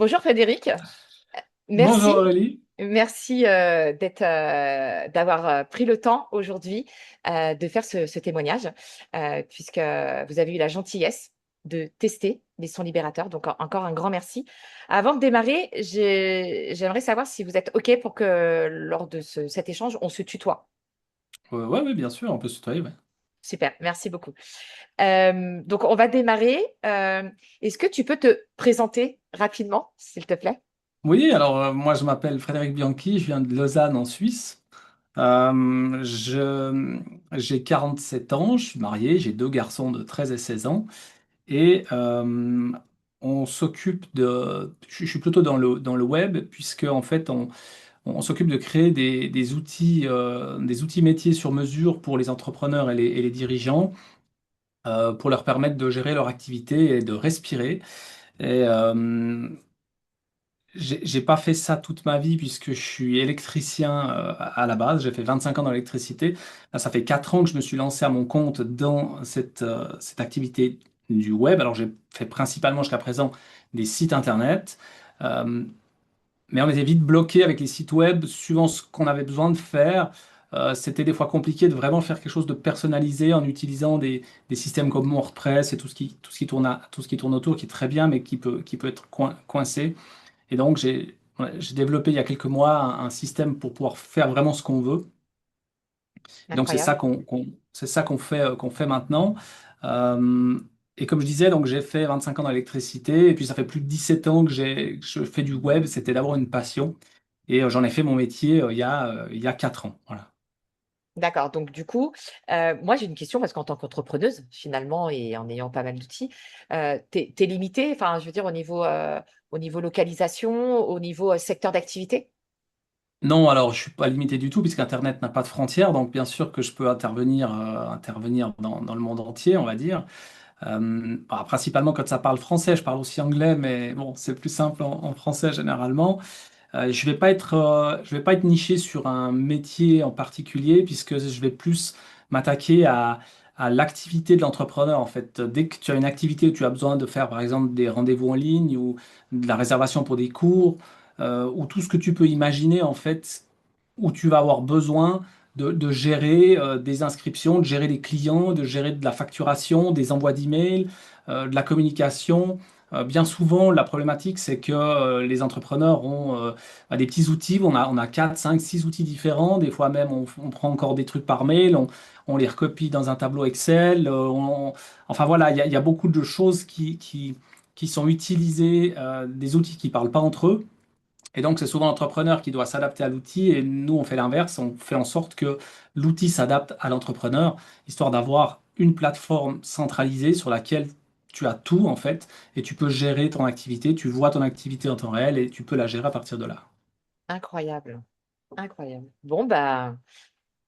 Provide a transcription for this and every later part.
Bonjour Frédéric, Bonjour merci, Aurélie. merci d'avoir pris le temps aujourd'hui de faire ce témoignage, puisque vous avez eu la gentillesse de tester les sons libérateurs. Donc encore un grand merci. Avant de démarrer, j'aimerais savoir si vous êtes OK pour que lors de cet échange, on se tutoie. Ouais, ouais, bien sûr, on peut se tutoyer. Ouais. Super, merci beaucoup. Donc on va démarrer. Est-ce que tu peux te présenter rapidement, s'il te plaît? Oui, alors moi je m'appelle Frédéric Bianchi, je viens de Lausanne en Suisse. J'ai 47 ans, je suis marié, j'ai deux garçons de 13 et 16 ans. Et on s'occupe de... Je suis plutôt dans le web, puisque en fait on s'occupe de créer des outils métiers sur mesure pour les entrepreneurs et les dirigeants, pour leur permettre de gérer leur activité et de respirer. Et j'ai pas fait ça toute ma vie puisque je suis électricien à la base. J'ai fait 25 ans dans l'électricité. Là, ça fait 4 ans que je me suis lancé à mon compte dans cette activité du web. Alors, j'ai fait principalement jusqu'à présent des sites internet. Euh, mais on était vite bloqué avec les sites web, suivant ce qu'on avait besoin de faire. C'était des fois compliqué de vraiment faire quelque chose de personnalisé en utilisant des systèmes comme WordPress et tout ce qui tourne autour, qui est très bien, mais qui peut être coincé. Et donc, j'ai développé il y a quelques mois un système pour pouvoir faire vraiment ce qu'on veut. Et donc, Incroyable. c'est ça qu'on fait maintenant. Euh, et comme je disais, donc j'ai fait 25 ans dans l'électricité, et puis ça fait plus de 17 ans que je fais du web. C'était d'abord une passion. Et j'en ai fait mon métier il y a 4 ans. Voilà. D'accord. Donc, du coup, moi, j'ai une question parce qu'en tant qu'entrepreneuse, finalement, et en ayant pas mal d'outils, t'es limitée, enfin, je veux dire, au niveau localisation, au niveau secteur d'activité? Non, alors je suis pas limité du tout puisqu'Internet n'a pas de frontières, donc bien sûr que je peux intervenir dans le monde entier, on va dire. Bah, principalement quand ça parle français, je parle aussi anglais, mais bon, c'est plus simple en français généralement. Je vais pas être niché sur un métier en particulier puisque je vais plus m'attaquer à l'activité de l'entrepreneur en fait. Dès que tu as une activité où tu as besoin de faire par exemple des rendez-vous en ligne ou de la réservation pour des cours, ou tout ce que tu peux imaginer en fait, où tu vas avoir besoin de gérer des inscriptions, de gérer des clients, de gérer de la facturation, des envois d'emails, de la communication. Bien souvent, la problématique, c'est que les entrepreneurs ont des petits outils. On a 4, 5, 6 outils différents. Des fois même, on prend encore des trucs par mail, on les recopie dans un tableau Excel. Enfin voilà, il y a beaucoup de choses qui sont utilisées, des outils qui ne parlent pas entre eux. Et donc, c'est souvent l'entrepreneur qui doit s'adapter à l'outil et nous, on fait l'inverse. On fait en sorte que l'outil s'adapte à l'entrepreneur, histoire d'avoir une plateforme centralisée sur laquelle tu as tout, en fait, et tu peux gérer ton activité. Tu vois ton activité en temps réel et tu peux la gérer à partir de là. Incroyable. Incroyable. Bon, bah,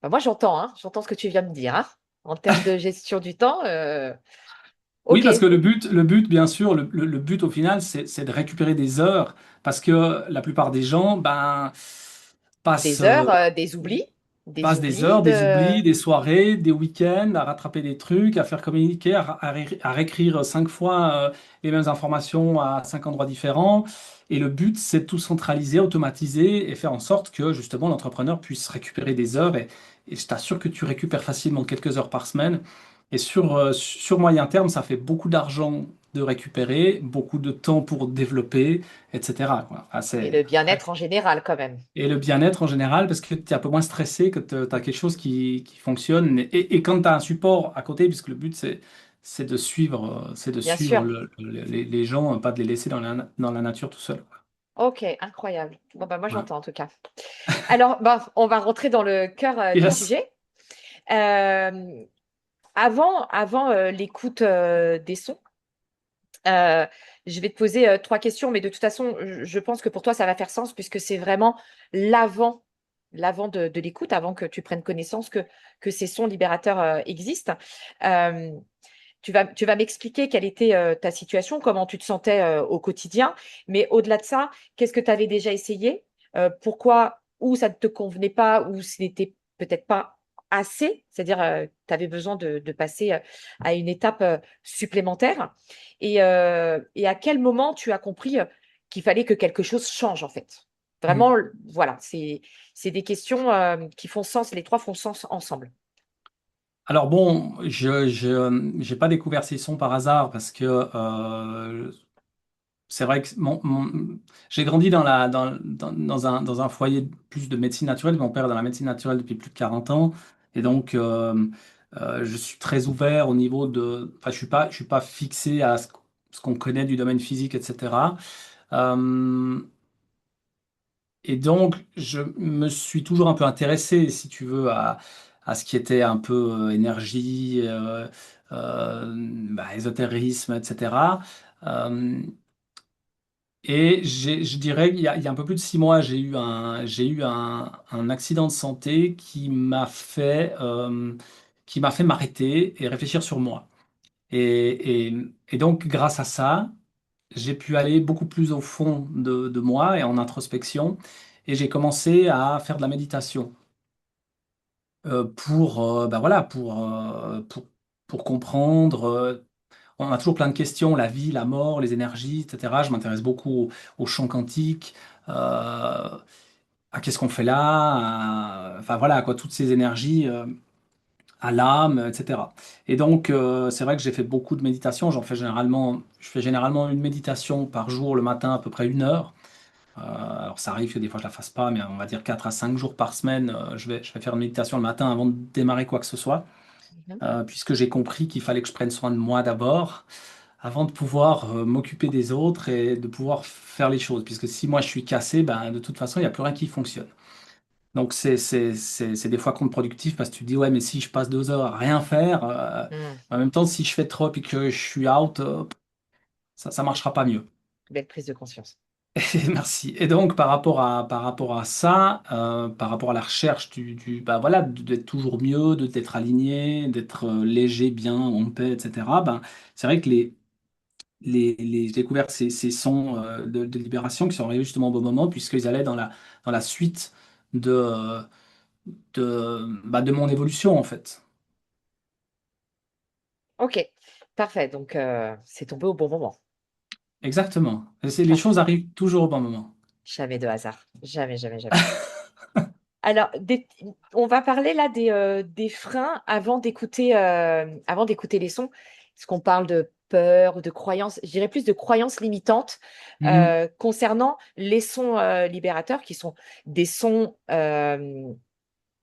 moi, j'entends ce que tu viens de me dire, hein. En termes de gestion du temps, Oui, OK. parce que le but, bien sûr, le but au final, c'est de récupérer des heures, parce que la plupart des gens, ben, passent, Des heures, des passe des oublis heures, des de... oublis, des soirées, des week-ends à rattraper des trucs, à faire communiquer, à réécrire 5 fois les mêmes informations à 5 endroits différents. Et le but, c'est de tout centraliser, automatiser et faire en sorte que justement l'entrepreneur puisse récupérer des heures. Et je t'assure que tu récupères facilement quelques heures par semaine. Et sur moyen terme, ça fait beaucoup d'argent de récupérer, beaucoup de temps pour développer, etc., quoi. Enfin, Et le après, bien-être en général, quand même. et le bien-être en général, parce que tu es un peu moins stressé, que tu as quelque chose qui fonctionne. Et quand tu as un support à côté, puisque le but, c'est de Bien suivre sûr. les gens, pas de les laisser dans la nature tout seul. OK, incroyable. Bon, bah, moi, Voilà. j'entends en tout cas. Alors, bah, on va rentrer dans le cœur du Yes. sujet. Euh, avant l'écoute des sons, euh, je vais te poser trois questions, mais de toute façon, je pense que pour toi, ça va faire sens puisque c'est vraiment l'avant, l'avant de l'écoute, avant que tu prennes connaissance que ces sons libérateurs existent. Euh, tu vas m'expliquer quelle était ta situation, comment tu te sentais au quotidien, mais au-delà de ça, qu'est-ce que tu avais déjà essayé? Pourquoi, ou ça ne te convenait pas, ou ce n'était peut-être pas assez, c'est-à-dire tu avais besoin de passer à une étape supplémentaire. Et à quel moment tu as compris qu'il fallait que quelque chose change en fait. Vraiment, Mm. voilà, c'est des questions qui font sens, les trois font sens ensemble. Alors bon, j'ai pas découvert ces sons par hasard parce que c'est vrai que j'ai grandi dans un foyer plus de médecine naturelle. Mon père est dans la médecine naturelle depuis plus de 40 ans. Et donc, je suis très ouvert au niveau de... Enfin, je suis pas fixé à ce qu'on connaît du domaine physique, etc. Euh, et donc, je me suis toujours un peu intéressé, si tu veux, à ce qui était un peu énergie, ésotérisme, etc. Euh, et je dirais qu'il y a un peu plus de 6 mois, j'ai eu un accident de santé qui m'a fait m'arrêter et réfléchir sur moi. Et donc, grâce à ça, j'ai pu aller beaucoup plus au fond de moi et en introspection. Et j'ai commencé à faire de la méditation voilà, pour comprendre. On a toujours plein de questions, la vie, la mort, les énergies, etc. Je m'intéresse beaucoup au champ quantique, à qu'est-ce qu'on fait là, enfin voilà, quoi, toutes ces énergies, à l'âme, etc. Et donc, c'est vrai que j'ai fait beaucoup de méditation. Je fais généralement une méditation par jour le matin, à peu près 1 heure. Alors ça arrive que des fois je la fasse pas, mais on va dire 4 à 5 jours par semaine, je vais faire une méditation le matin avant de démarrer quoi que ce soit, Mhm. puisque j'ai compris qu'il fallait que je prenne soin de moi d'abord avant de pouvoir m'occuper des autres et de pouvoir faire les choses. Puisque si moi je suis cassé, ben, de toute façon, il n'y a plus rien qui fonctionne. Donc c'est des fois contre-productif parce que tu te dis, ouais, mais si je passe 2 heures à rien faire, Hmm. en même temps, si je fais trop et que je suis out, ça marchera pas mieux. Belle prise de conscience. Merci. Et donc, par rapport à ça, par rapport à la recherche bah voilà, d'être toujours mieux, d'être aligné, d'être léger, bien, en paix, etc., ben, c'est vrai que j'ai découvert ces sons de libération qui sont arrivés justement au bon moment, puisqu'ils allaient dans la suite de, de mon évolution, en fait. Ok, parfait. Donc, c'est tombé au bon moment. Exactement. Les choses Parfait. arrivent toujours au bon moment. Jamais de hasard. Jamais, jamais, jamais. Alors, on va parler là des freins avant d'écouter les sons. Est-ce qu'on parle de peur, de croyances? Je dirais plus de croyances limitantes Mhm. concernant les sons libérateurs, qui sont des sons,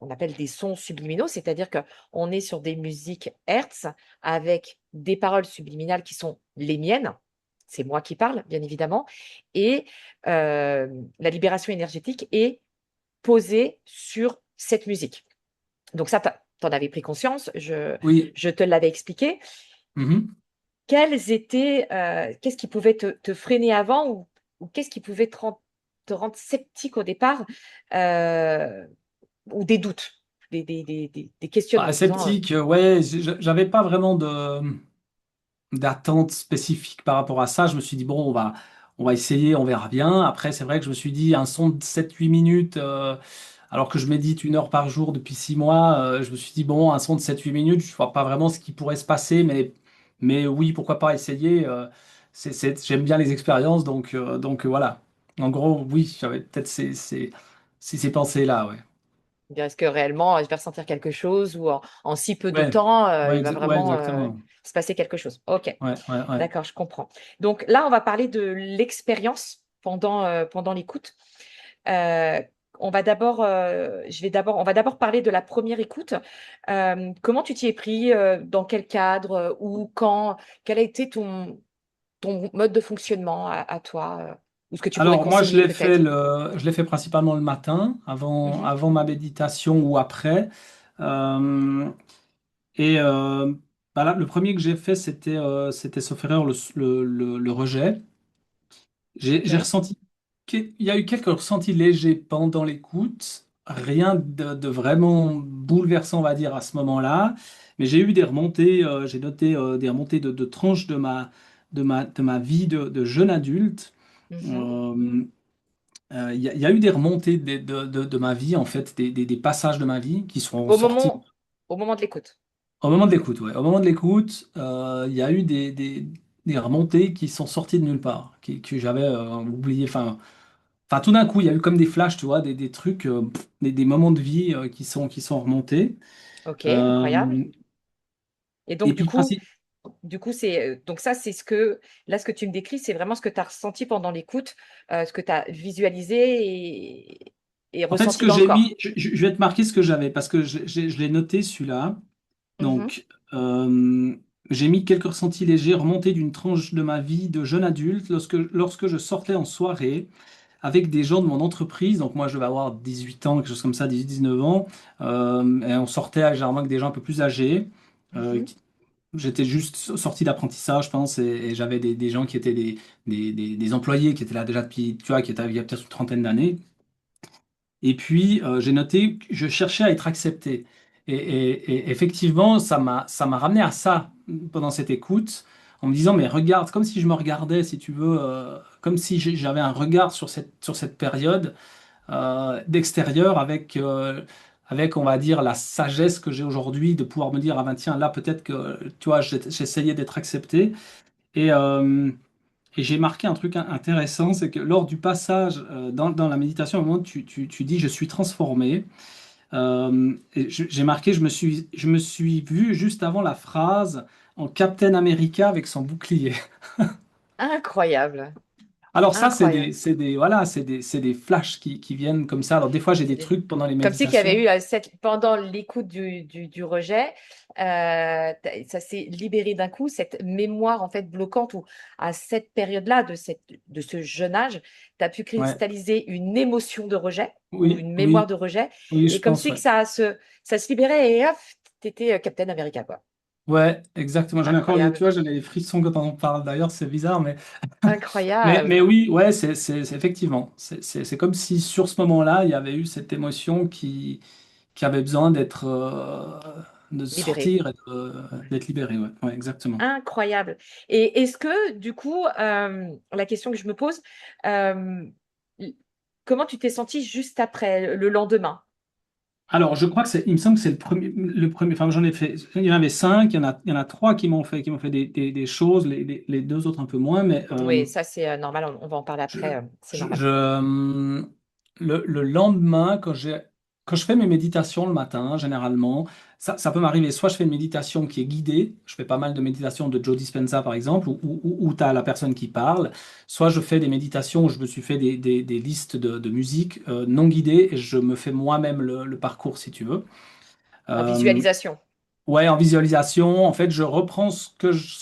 on appelle des sons subliminaux, c'est-à-dire qu'on est sur des musiques Hertz avec des paroles subliminales qui sont les miennes. C'est moi qui parle, bien évidemment. Et euh, la libération énergétique est posée sur cette musique. Donc ça, tu en avais pris conscience, Oui. je te l'avais expliqué. Mhm. Qu'est-ce qui pouvait te freiner avant ou qu'est-ce qui pouvait te rendre sceptique au départ euh, ou des doutes, des Ah, questionnements, disons. sceptique, ouais, j'avais pas vraiment d'attente spécifique par rapport à ça. Je me suis dit, bon, on va essayer, on verra bien. Après, c'est vrai que je me suis dit, un son de 7 8 minutes, alors que je médite 1 heure par jour depuis 6 mois, je me suis dit, bon, un son de 7 8 minutes, je vois pas vraiment ce qui pourrait se passer, mais oui, pourquoi pas essayer. J'aime bien les expériences, donc voilà. En gros, oui, j'avais peut-être ces pensées-là, ouais. Est-ce que réellement, je vais ressentir quelque chose ou en si peu de Ouais, temps, il va ouais, vraiment exactement. se passer quelque chose. Ok, Ouais, ouais, ouais. d'accord, je comprends. Donc là, on va parler de l'expérience pendant l'écoute. Euh, on va d'abord parler de la première écoute. Comment tu t'y es pris? Dans quel cadre? Où? Quand? Quel a été ton mode de fonctionnement à toi? Ou ce que tu pourrais Alors moi, conseiller peut-être? je l'ai fait principalement le matin, Mhm. avant ma méditation ou après. Euh, et bah là, le premier que j'ai fait, c'était sauf erreur le rejet. J'ai Ok. ressenti qu'il y a eu quelques ressentis légers pendant l'écoute, rien de vraiment bouleversant, on va dire, à ce moment-là. Mais j'ai eu des remontées, j'ai noté des remontées de tranches de ma vie de jeune adulte. Mhm. Euh, il y a eu des remontées de ma vie, en fait, des passages de ma vie qui sont Au sortis moment, au moment de l'écoute. au moment de l'écoute. Ouais. Au moment de l'écoute, il y a eu des remontées qui sont sorties de nulle part, que j'avais oublié. Enfin, tout d'un coup, il y a eu comme des flashs, tu vois, des trucs, des moments de vie qui sont remontés. Ok, incroyable. Euh, Et et donc, puis, principe. du coup, donc ça, c'est ce que, là, ce que tu me décris, c'est vraiment ce que tu as ressenti pendant l'écoute, ce que tu as visualisé et En fait, ce ressenti que dans le j'ai mis, corps. je vais te marquer ce que j'avais, parce que je l'ai noté celui-là. Mhm, Donc, j'ai mis quelques ressentis légers remontés d'une tranche de ma vie de jeune adulte lorsque je sortais en soirée avec des gens de mon entreprise. Donc, moi, je vais avoir 18 ans, quelque chose comme ça, 18-19 ans. Et on sortait généralement avec des gens un peu plus âgés. Euh, mhm. qui- J'étais juste sorti d'apprentissage, je pense, et j'avais des gens qui étaient des employés qui étaient là déjà depuis, tu vois, qui étaient il y a peut-être une trentaine d'années. Et puis, j'ai noté que je cherchais à être accepté. Et effectivement, ça m'a ramené à ça pendant cette écoute, en me disant, mais regarde, comme si je me regardais, si tu veux, comme si j'avais un regard sur cette période d'extérieur avec, on va dire, la sagesse que j'ai aujourd'hui de pouvoir me dire, ah ben tiens, là, peut-être que, tu vois, j'essayais d'être accepté. Et, euh, et j'ai marqué un truc intéressant, c'est que lors du passage dans la méditation, au moment où tu dis je suis transformé, et j'ai marqué je me suis vu juste avant la phrase en Captain America avec son bouclier. Incroyable, Alors ça, incroyable. voilà, c'est des flashs qui viennent comme ça. Alors des fois, j'ai C'est des trucs pendant les comme si qu'il y avait méditations. eu pendant l'écoute du rejet, ça s'est libéré d'un coup, cette mémoire en fait bloquante où à cette période-là, de ce jeune âge, tu as pu Ouais, cristalliser une émotion de rejet ou oui, une mémoire oui, de rejet, oui, et je comme pense, si que ouais. ça se libérait et hop, tu étais Captain America, quoi. Ouais, exactement. J'en ai encore, tu Incroyable, vois, j'en ai des frissons quand on en parle. D'ailleurs, c'est bizarre, mais mais incroyable, oui, ouais, effectivement. C'est comme si sur ce moment-là, il y avait eu cette émotion qui avait besoin de libéré. sortir et d'être libérée. Ouais, ouais, exactement. Incroyable. Et est-ce que, du coup, la question que je me pose, euh, comment tu t'es senti juste après, le lendemain? Alors, je crois que il me semble que c'est le premier. Enfin, j'en ai fait. Il y en avait cinq. Il y en a trois qui m'ont fait des choses. Les deux autres un peu moins. Mais Oui, ça c'est normal, on va en parler Je, après, c'est normal. le lendemain, quand je fais mes méditations le matin, généralement, ça peut m'arriver. Soit je fais une méditation qui est guidée, je fais pas mal de méditations de Joe Dispenza par exemple, où tu as la personne qui parle. Soit je fais des méditations où je me suis fait des listes de musique non guidées et je me fais moi-même le parcours si tu veux. En Euh, visualisation. ouais, en visualisation, en fait, je reprends ce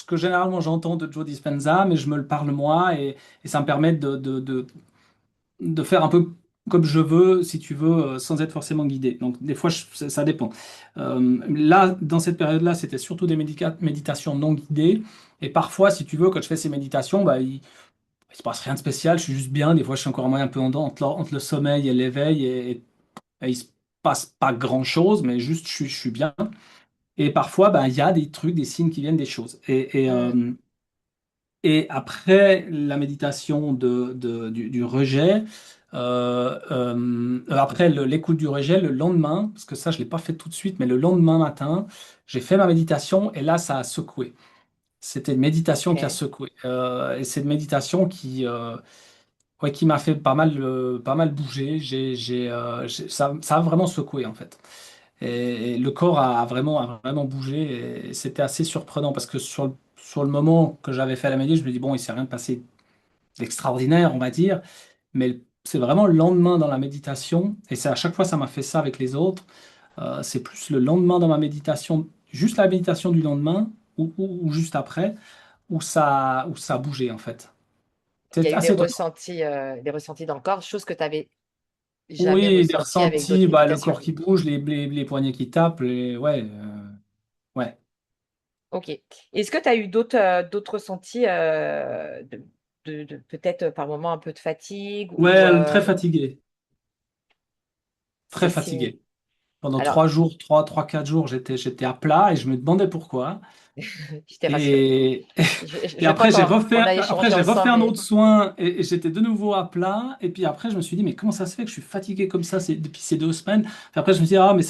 que généralement j'entends de Joe Dispenza, mais je me le parle moi et ça me permet de faire un peu comme je veux, si tu veux, sans être forcément guidé. Donc, des fois, ça dépend. Là, dans cette période-là, c'était surtout des méditations non guidées. Et parfois, si tu veux, quand je fais ces méditations, bah, il se passe rien de spécial. Je suis juste bien. Des fois, je suis encore un peu entre le sommeil et l'éveil. Et il se passe pas grand-chose, mais juste, je suis bien. Et parfois, bah, il y a des trucs, des signes qui viennent des choses. Hmm. Et après la méditation du rejet, après l'écoute du rejet, le lendemain, parce que ça, je ne l'ai pas fait tout de suite, mais le lendemain matin, j'ai fait ma méditation et là, ça a secoué. C'était une méditation qui a Ok. secoué. Et c'est une méditation ouais, qui m'a fait pas mal bouger. Ça a vraiment secoué, en fait. Et le corps a vraiment bougé et c'était assez surprenant parce que sur le moment que j'avais fait la méditation, je me dis, bon, il s'est rien passé d'extraordinaire, on va dire, mais c'est vraiment le lendemain dans la méditation, et c'est à chaque fois ça m'a fait ça avec les autres, c'est plus le lendemain dans ma méditation, juste la méditation du lendemain ou juste après, où ça a bougé en fait. Il y a C'est eu assez étonnant. des ressentis dans le corps, chose que tu n'avais jamais Oui, des ressenti avec d'autres ressentis, bah, le méditations. corps qui bouge, les poignets qui tapent, ouais, ouais. Ok. Est-ce que tu as eu d'autres ressentis, peut-être par moment un peu de fatigue ou Ouais, très fatigué, très c'est fatigué. Pendant alors 3 jours, 4 jours, j'étais à plat et je me demandais pourquoi. je t'ai rassuré. Et, Je et veux pas qu'on aille après, échanger j'ai refait ensemble, un mais autre soin et j'étais de nouveau à plat. Et puis après, je me suis dit, mais comment ça se fait que je suis fatigué comme ça depuis ces 2 semaines? Puis après, je me suis dit, ah, mais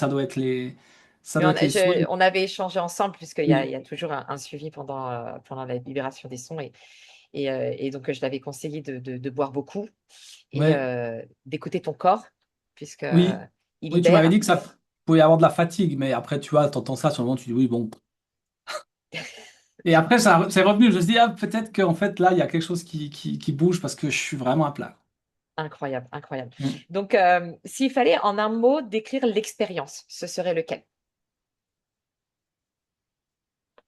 Ça Mais doit être les soins. on avait échangé ensemble, puisqu'il Oui, y a toujours un suivi pendant la libération des sons. Et donc, je t'avais conseillé de boire beaucoup et ouais, d'écouter ton corps, puisque oui, il oui, tu m'avais libère. dit que ça pouvait y avoir de la fatigue, mais après, tu vois, t'entends ça, sur le moment, tu dis oui, bon. Et après, ça, c'est revenu. Je me suis dit, ah, peut-être qu'en fait, là, il y a quelque chose qui bouge parce que je suis vraiment à plat. Incroyable, incroyable. Mm. Donc, s'il fallait en un mot décrire l'expérience, ce serait lequel?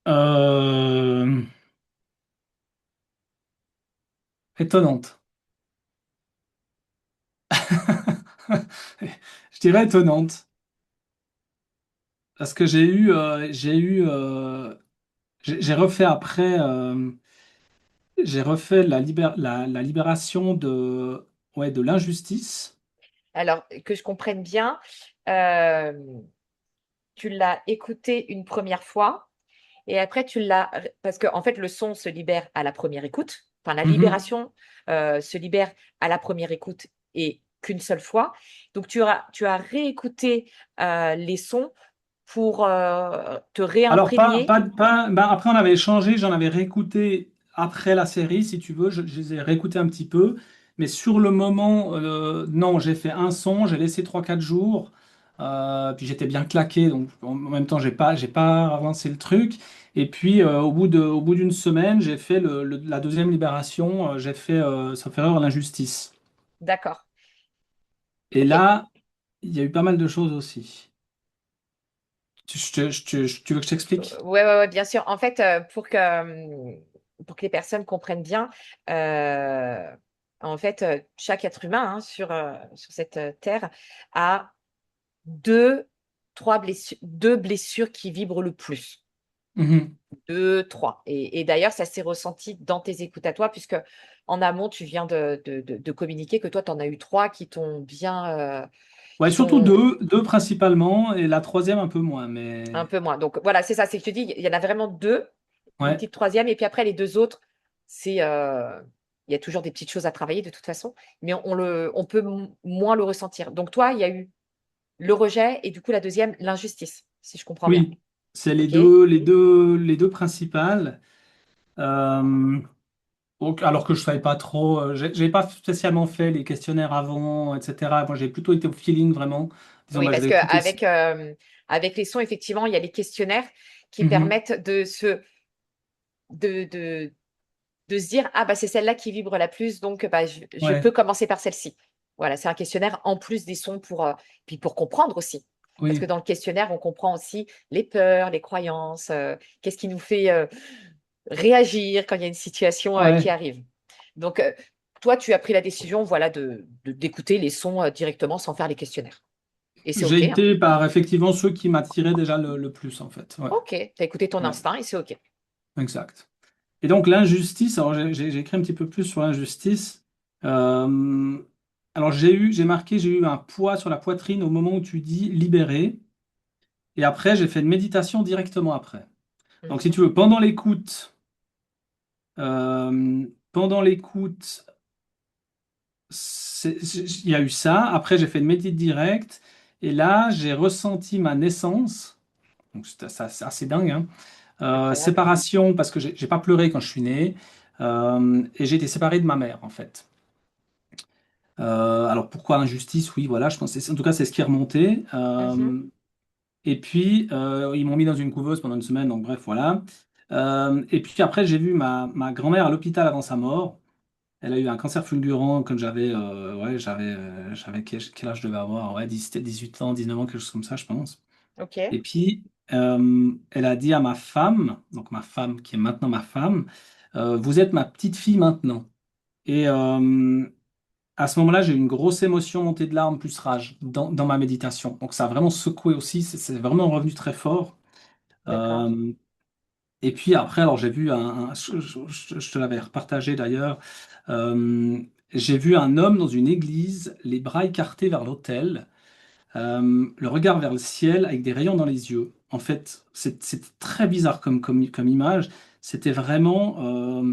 Euh, Étonnante. Je dirais étonnante. Parce que j'ai refait après, j'ai refait la libération ouais, de l'injustice. Alors, que je comprenne bien, euh, tu l'as écouté une première fois et après tu l'as. Parce qu'en fait, le son se libère à la première écoute. Enfin, la Mhm. libération se libère à la première écoute et qu'une seule fois. Donc, tu as réécouté les sons pour te Alors, réimprégner. ben, après, on avait échangé, j'en avais réécouté après la série, si tu veux, je les ai réécoutés un petit peu. Mais sur le moment, non, j'ai fait un son, j'ai laissé 3 4 jours, puis j'étais bien claqué, donc en même temps, j'ai pas avancé le truc. Et puis, au bout d'une semaine, j'ai fait la deuxième libération, j'ai fait Sauf erreur, l'injustice. D'accord. Et OK. là, il y a eu pas mal de choses aussi. Tu veux que je t'explique? Ouais, bien sûr. En fait, pour que les personnes comprennent bien, euh, en fait, chaque être humain hein, sur cette terre a deux, deux blessures qui vibrent le plus. Mhm. Deux, trois. Et d'ailleurs, ça s'est ressenti dans tes écoutes à toi, puisque en amont, tu viens de communiquer que toi, tu en as eu trois qui t'ont bien, Ouais, qui surtout t'ont deux principalement, et la troisième un peu moins, un mais peu moins. Donc voilà, c'est ça, c'est que je te dis, il y en a vraiment deux, une ouais, petite troisième, et puis après les deux autres, c'est il y a toujours des petites choses à travailler de toute façon, mais on peut moins le ressentir. Donc toi, il y a eu le rejet et du coup la deuxième, l'injustice, si je comprends bien. oui, c'est Ok, les deux principales. Euh, alors que je savais pas trop, j'ai pas spécialement fait les questionnaires avant, etc. Moi, j'ai plutôt été au feeling vraiment, disons, oui, bah, je parce vais que écouter ça. avec les sons, effectivement, il y a les questionnaires qui Mhm. permettent de, de, de se dire, ah bah c'est celle-là qui vibre la plus, donc bah, je Ouais, peux commencer par celle-ci. Voilà, c'est un questionnaire en plus des sons puis pour comprendre aussi. Parce que oui, dans le questionnaire, on comprend aussi les peurs, les croyances, qu'est-ce qui nous fait réagir quand il y a une situation qui ouais. arrive. Donc, toi, tu as pris la décision, voilà, d'écouter les sons directement sans faire les questionnaires. Et c'est J'ai OK, hein. été par effectivement ceux qui m'attiraient déjà le plus en fait. Ouais, OK, tu as écouté ton ouais, instinct et c'est OK. exact. Et donc l'injustice, alors j'ai écrit un petit peu plus sur l'injustice. Euh, alors j'ai marqué, j'ai eu un poids sur la poitrine au moment où tu dis libéré. Et après, j'ai fait une méditation directement après. Donc si Mhm. tu veux, pendant l'écoute, il y a eu ça. Après, j'ai fait une médite directe. Et là, j'ai ressenti ma naissance. Donc c'est assez dingue, hein. Incroyable. Séparation, parce que j'ai pas pleuré quand je suis né. Et j'ai été séparé de ma mère, en fait. Alors pourquoi injustice? Oui, voilà, je pense en tout cas c'est ce qui est remonté. Mhm. Et puis ils m'ont mis dans une couveuse pendant une semaine, donc bref, voilà. Et puis après j'ai vu ma grand-mère à l'hôpital avant sa mort. Elle a eu un cancer fulgurant quand j'avais quel âge je devais avoir? Ouais, 18 ans, 19 ans, quelque chose comme ça, je pense. OK, Et puis elle a dit à ma femme, donc ma femme qui est maintenant ma femme, vous êtes ma petite fille maintenant. Et à ce moment-là, j'ai eu une grosse émotion, montée de larmes plus rage dans ma méditation. Donc ça a vraiment secoué aussi, c'est vraiment revenu très fort. d'accord. Euh, et puis après, alors j'ai vu je te l'avais repartagé d'ailleurs, euh, j'ai vu un homme dans une église, les bras écartés vers l'autel, le regard vers le ciel avec des rayons dans les yeux. En fait, c'était très bizarre comme image. C'était vraiment,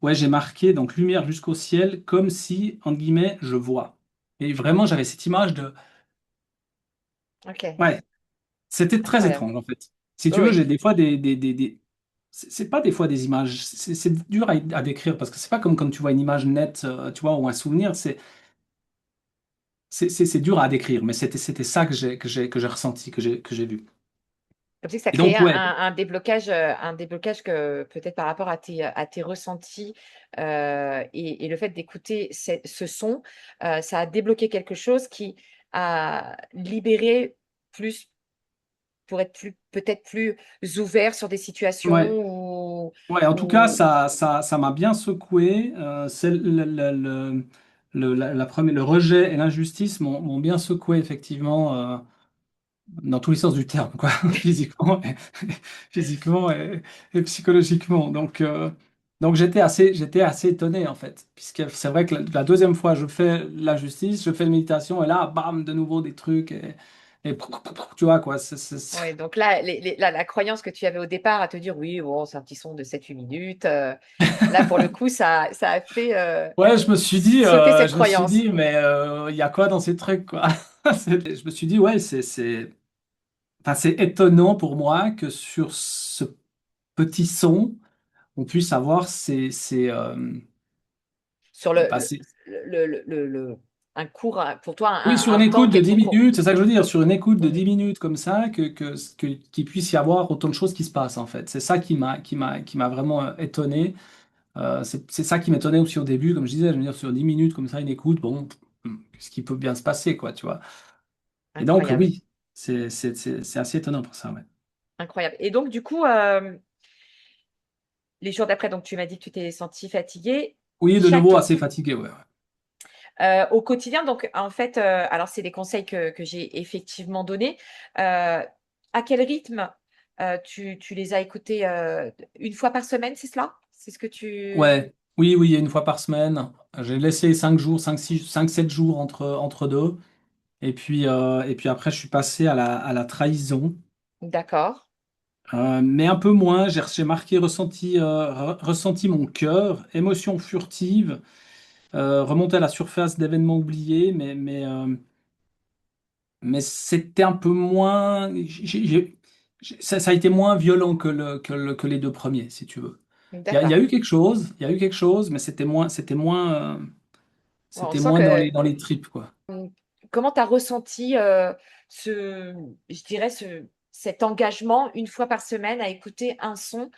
ouais, j'ai marqué donc lumière jusqu'au ciel, comme si, entre guillemets, je vois. Et vraiment, j'avais cette image de, OK. ouais, C'était très Incroyable. étrange, en fait. Si tu veux, Oui, j'ai des fois c'est pas des fois des images, c'est dur à décrire parce que c'est pas comme quand tu vois une image nette, tu vois, ou un souvenir, c'est dur à décrire, mais c'était ça que j'ai ressenti, que j'ai vu. comme si ça Et crée donc, ouais, un déblocage que peut-être par rapport à tes ressentis et le fait d'écouter ce son, ça a débloqué quelque chose qui a libéré plus pour être plus peut-être plus ouvert sur des ouais, situations ouais, en tout cas, où ça m'a bien secoué. Le rejet et l'injustice m'ont bien secoué, effectivement, dans tous les sens du terme, quoi, physiquement, physiquement et psychologiquement. Donc j'étais assez étonné, en fait, puisque c'est vrai que la deuxième fois, je fais la justice, je fais une méditation, et là, bam, de nouveau des trucs, et tu vois, quoi. ouais, donc là, la croyance que tu avais au départ à te dire oui, bon, c'est un petit son de 7 8 minutes, là, pour le coup, ça a fait Ouais, sauter cette je me suis croyance. dit, mais il y a quoi dans ces trucs, quoi? Je me suis dit, ouais, enfin, c'est étonnant pour moi que sur ce petit son, on puisse avoir Sur bah, c'est- un cours, pour toi, oui, sur une un temps écoute qui de est 10 trop court. minutes, c'est ça que je veux dire, sur une écoute de Mm, 10 minutes comme ça, qu'il puisse y avoir autant de choses qui se passent, en fait. C'est ça qui m'a vraiment étonné. C'est ça qui m'étonnait aussi au début, comme je disais, je veux dire, sur 10 minutes comme ça, une écoute, bon, ce qui peut bien se passer, quoi, tu vois. Et donc, incroyable, oui, c'est assez étonnant pour ça, ouais. incroyable. Et donc, du coup, les jours d'après, donc tu m'as dit que tu t'es senti fatigué. Oui, de nouveau, Chaque, assez fatigué, ouais. Ouais. Au quotidien, donc en fait, alors c'est des conseils que j'ai effectivement donnés. À quel rythme tu les as écoutés une fois par semaine, c'est cela? C'est ce que tu... Ouais, oui, oui, une fois par semaine. J'ai laissé 5 jours, 5 6 5 7 jours entre deux. Et puis après, je suis passé à la trahison. D'accord, Mais un peu moins, j'ai marqué, ressenti mon cœur, émotion furtive, remonter à la surface d'événements oubliés, mais c'était un peu moins. Ça a été moins violent que les deux premiers, si tu veux. Il y a d'accord. eu quelque chose, il y a eu quelque chose, mais Ouais, on c'était sent moins dans que... les tripes, quoi. Comment tu as ressenti ce, je dirais, cet engagement une fois par semaine à écouter un son?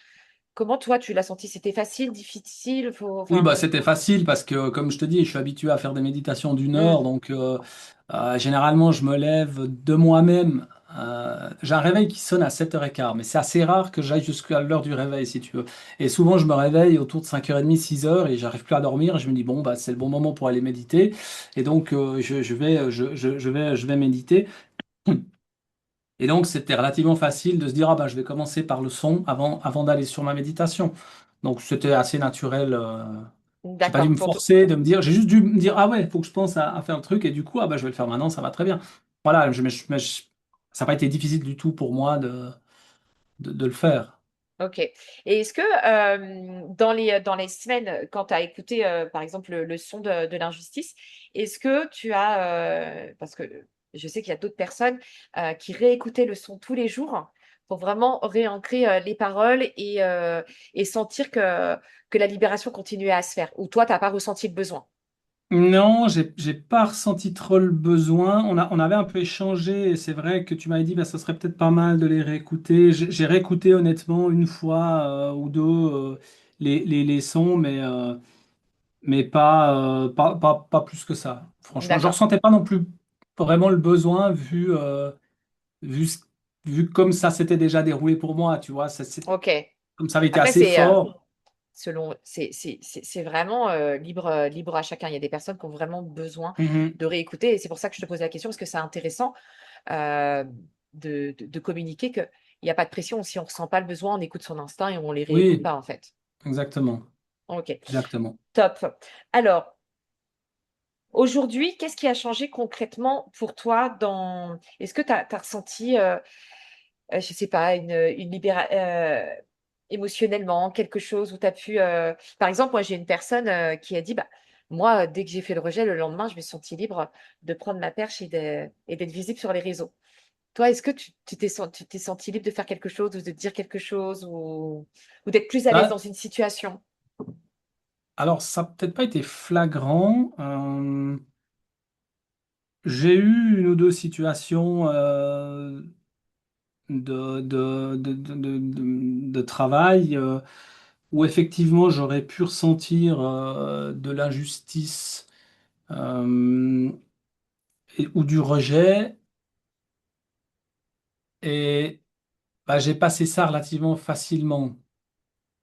Comment toi, tu l'as senti? C'était facile, difficile? Oui, bah, Enfin, c'était facile parce que, comme je te dis, je suis habitué à faire des méditations d'une hmm, heure. Donc, généralement, je me lève de moi-même. J'ai un réveil qui sonne à 7h15, mais c'est assez rare que j'aille jusqu'à l'heure du réveil, si tu veux. Et souvent, je me réveille autour de 5h30, 6h et j'arrive plus à dormir. Et je me dis, bon, bah, c'est le bon moment pour aller méditer. Et donc, je vais méditer. Et donc, c'était relativement facile de se dire, ah, bah, je vais commencer par le son avant d'aller sur ma méditation. Donc, c'était assez naturel. J'ai pas dû d'accord. me forcer de me dire, j'ai juste dû me dire, ah ouais, il faut que je pense à faire le truc, et du coup, ah bah, je vais le faire maintenant, ça va très bien. Voilà, ça n'a pas été difficile du tout pour moi de le faire. Ok. Et est-ce que dans les semaines, quand tu as écouté, par exemple, le son de l'injustice, est-ce que tu as, parce que je sais qu'il y a d'autres personnes qui réécoutaient le son tous les jours pour vraiment réancrer les paroles et sentir que la libération continuait à se faire, ou toi, tu n'as pas ressenti le besoin? Non, j'ai pas ressenti trop le besoin. On avait un peu échangé, et c'est vrai que tu m'avais dit, bah, ça serait peut-être pas mal de les réécouter. J'ai réécouté honnêtement une fois ou deux les sons, mais pas plus que ça. Franchement, je D'accord. ressentais pas non plus vraiment le besoin vu, ce- vu comme ça s'était déjà déroulé pour moi, tu vois, Ok. comme ça avait été Après, assez c'est fort. selon, c'est vraiment libre à chacun. Il y a des personnes qui ont vraiment besoin Mhm. de réécouter. Et c'est pour ça que je te pose la question, parce que c'est intéressant euh, de communiquer qu'il n'y a pas de pression. Si on ne ressent pas le besoin, on écoute son instinct et on ne les réécoute Oui, pas, en fait. exactement, Ok, exactement. top. Alors, aujourd'hui, qu'est-ce qui a changé concrètement pour toi dans... Est-ce que tu as, ressenti, je ne sais pas, une émotionnellement, quelque chose où tu as pu... Par exemple, moi, j'ai une personne qui a dit, bah, moi, dès que j'ai fait le rejet, le lendemain, je me suis sentie libre de prendre ma perche et d'être visible sur les réseaux. Toi, est-ce que tu t'es senti libre de faire quelque chose, ou de dire quelque chose, ou d'être plus à l'aise dans Là, une situation? alors, ça n'a peut-être pas été flagrant. J'ai eu une ou deux situations de travail où effectivement j'aurais pu ressentir de l'injustice ou du rejet. Et bah, j'ai passé ça relativement facilement.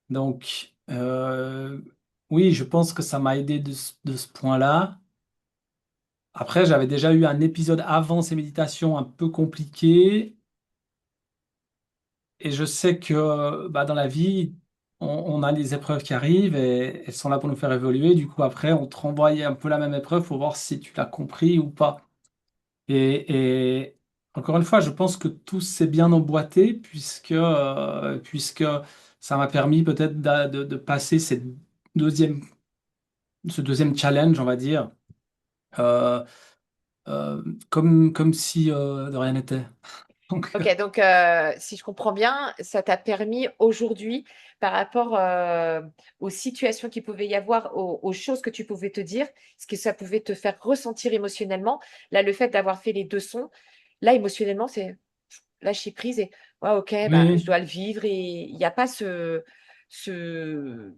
Donc, oui, je pense que ça m'a aidé de ce point-là. Après, j'avais déjà eu un épisode avant ces méditations un peu compliqué. Et je sais que bah, dans la vie, on a les épreuves qui arrivent et elles sont là pour nous faire évoluer. Du coup, après, on te renvoie un peu la même épreuve pour voir si tu l'as compris ou pas. Et encore une fois, je pense que tout s'est bien emboîté puisque ça m'a permis peut-être de passer deuxième, ce deuxième challenge, on va dire, euh, euh, comme si de rien n'était. Donc, Ok, donc si je comprends bien, ça t'a permis aujourd'hui, par rapport aux situations qu'il pouvait y avoir, aux choses que tu pouvais te dire, ce que ça pouvait te faire ressentir émotionnellement. Là, le fait d'avoir fait les deux sons, là, émotionnellement, c'est lâcher prise et ouais, ok, bah, je oui, dois le vivre, et il n'y a pas ce, je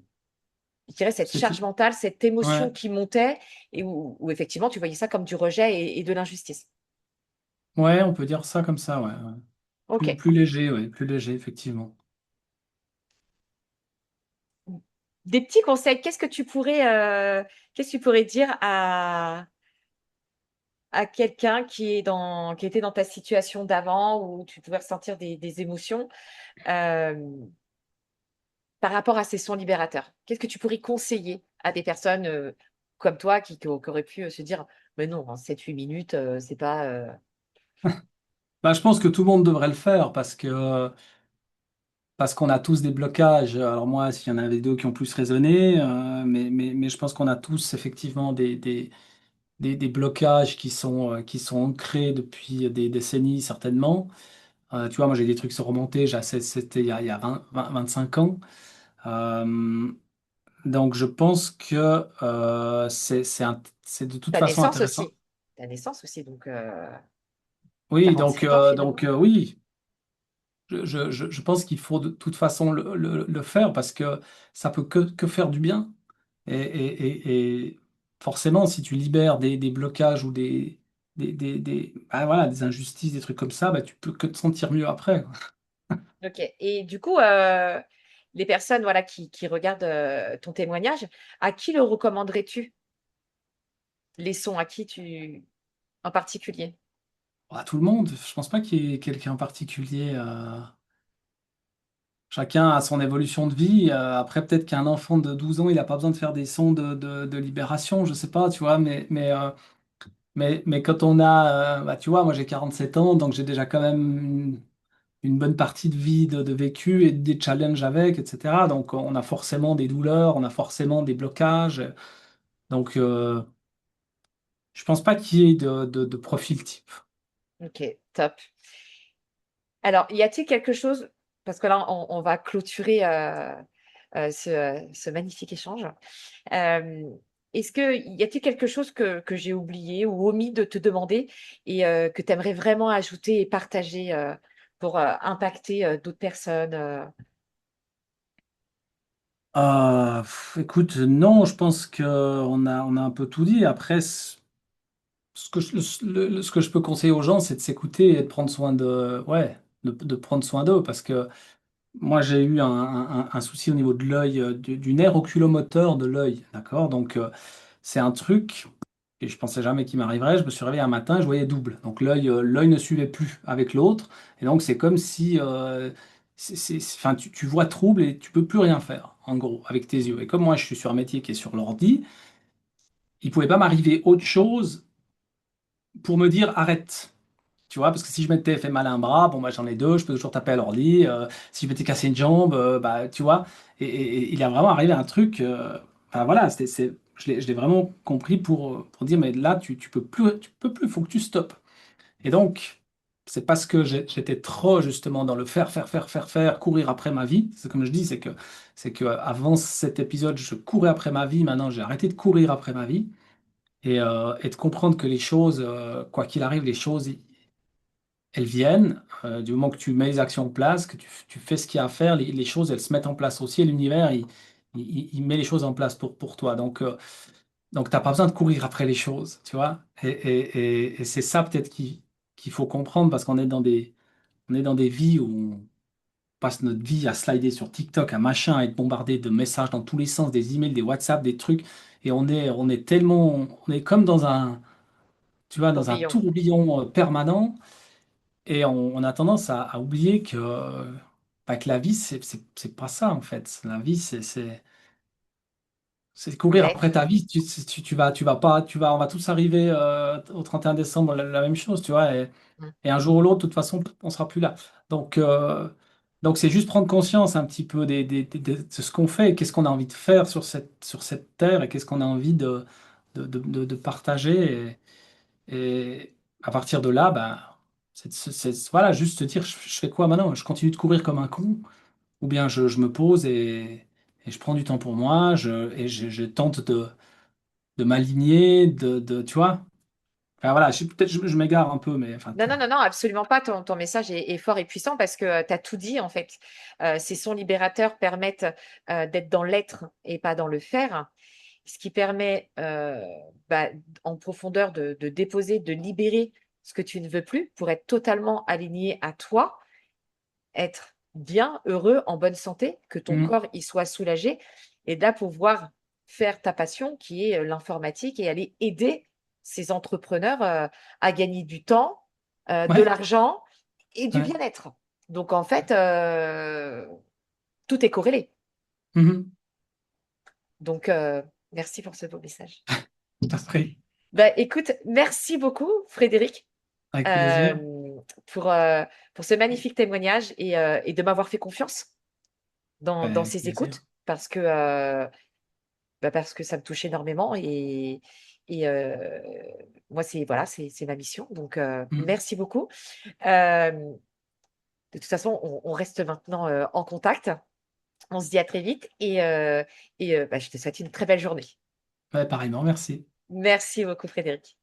dirais, cette c'était, charge mentale, cette émotion ouais, qui montait, et où effectivement tu voyais ça comme du rejet et de l'injustice. ouais, on peut dire ça comme ça, ouais. Ouais. Ok. Plus léger, ouais, plus léger, effectivement. Des petits conseils, qu'est-ce que tu pourrais dire à quelqu'un qui était dans ta situation d'avant, où tu pouvais ressentir des émotions, euh, par rapport à ces sons libérateurs? Qu'est-ce que tu pourrais conseiller à des personnes comme toi qui auraient pu se dire, mais non, en 7-8 minutes, c'est pas. Bah, je pense que tout le monde devrait le faire parce qu'on a tous des blocages. Alors moi, s'il y en a des deux qui ont plus résonné, mais je pense qu'on a tous effectivement des blocages qui sont ancrés depuis des décennies certainement. Tu vois, moi j'ai des trucs sur remonter, c'était il y a 25 ans. Euh, donc je pense que c'est de toute Ta façon naissance intéressant. aussi. Ta naissance aussi, donc Oui, 47 ans finalement. oui. Je pense qu'il faut de toute façon le faire parce que ça peut que faire du bien. Et forcément, si tu libères des blocages ou bah voilà, des injustices, des trucs comme ça, bah, tu peux que te sentir mieux après, quoi. Ok. Et du coup, les personnes, voilà, qui regardent ton témoignage, à qui le recommanderais-tu, les sons, à qui tu en particulier? À tout le monde, je pense pas qu'il y ait quelqu'un en particulier. Chacun a son évolution de vie. Après, peut-être qu'un enfant de 12 ans, il n'a pas besoin de faire des sons de libération, je sais pas, tu vois, mais quand on a, bah, tu vois, moi j'ai 47 ans, donc j'ai déjà quand même une bonne partie de vie de vécu et des challenges avec, etc. Donc on a forcément des douleurs, on a forcément des blocages. Donc je pense pas qu'il y ait de profil type. Ok, top. Alors, y a-t-il quelque chose, parce que là, on va clôturer ce magnifique échange. Euh, y a-t-il quelque chose que j'ai oublié ou omis de te demander, et que tu aimerais vraiment ajouter et partager pour impacter d'autres personnes? Écoute, non, je pense on a un peu tout dit. Après, ce que je peux conseiller aux gens, c'est de s'écouter et de prendre soin ouais, de prendre soin d'eux parce que moi, j'ai eu un souci au niveau de l'œil, du nerf oculomoteur de l'œil, d'accord? Donc, c'est un truc, et je pensais jamais qu'il m'arriverait. Je me suis réveillé un matin, je voyais double. Donc, l'œil ne suivait plus avec l'autre. Et donc, c'est comme si, enfin, tu vois trouble et tu peux plus rien faire, en gros, avec tes yeux. Et comme moi, je suis sur un métier qui est sur l'ordi, il pouvait pas m'arriver autre chose pour me dire arrête. Tu vois, parce que si je m'étais fait mal à un bras, bon, bah, j'en ai deux, je peux toujours taper à l'ordi. Si je m'étais cassé une jambe, bah, tu vois. Et il a vraiment arrivé un truc. Enfin, voilà, je l'ai vraiment compris pour dire, mais là, tu peux plus, faut que tu stoppes. Et donc, c'est parce que j'étais trop justement dans le faire, courir après ma vie. C'est comme je dis, c'est que avant cet épisode, je courais après ma vie. Maintenant, j'ai arrêté de courir après ma vie et de comprendre que les choses, quoi qu'il arrive, les choses, elles viennent. Du moment que tu mets les actions en place, que tu fais ce qu'il y a à faire, les choses, elles se mettent en place aussi. Et l'univers, il met les choses en place pour toi. Donc, tu n'as pas besoin de courir après les choses, tu vois. Et c'est ça peut-être qu'il faut comprendre parce qu'on est dans des vies où on passe notre vie à slider sur TikTok, à machin, à être bombardé de messages dans tous les sens, des emails, des WhatsApp, des trucs. Et on est tellement, on est comme tu vois, dans un Tourbillon. tourbillon permanent. Et on a tendance à oublier que la vie, c'est pas ça, en fait. La vie, c'est courir après L'être. ta vie. Tu vas pas, on va tous arriver au 31 décembre, la même chose, tu vois. Mm. Et un jour ou l'autre, de toute façon, on sera plus là. Donc, euh, donc c'est juste prendre conscience un petit peu de ce qu'on fait et qu'est-ce qu'on a envie de faire sur cette terre et qu'est-ce qu'on a envie de partager. Et à partir de là, bah, voilà, juste se dire, je fais quoi maintenant? Je continue de courir comme un con ou bien je me pose et je prends du temps pour moi et je tente de m'aligner, tu vois? Enfin, voilà, peut-être je m'égare un peu, mais enfin, Non, non, non, non, absolument pas. Ton message est fort et puissant parce que tu as tout dit en fait. Ces sons libérateurs permettent d'être dans l'être et pas dans le faire, ce qui permet bah, en profondeur de déposer, de libérer ce que tu ne veux plus pour être totalement aligné à toi, être bien, heureux, en bonne santé, que ton hmm, corps y soit soulagé et de là pouvoir faire ta passion qui est l'informatique et aller aider ces entrepreneurs à gagner du temps, de ouais, l'argent et du ouais, bien-être. Donc en fait, tout est corrélé. mhm, Donc merci pour ce beau message. après, Bah, écoute, merci beaucoup Frédéric avec plaisir, euh, pour, euh, pour ce magnifique témoignage et de m'avoir fait confiance dans avec ces plaisir. écoutes parce que ça me touche énormément et moi, c'est voilà, c'est ma mission. Donc, Hmm. merci beaucoup. Euh, de toute façon, on reste maintenant en contact. On se dit à très vite et bah, je te souhaite une très belle journée. Ouais, pareillement, merci. Merci beaucoup, Frédéric.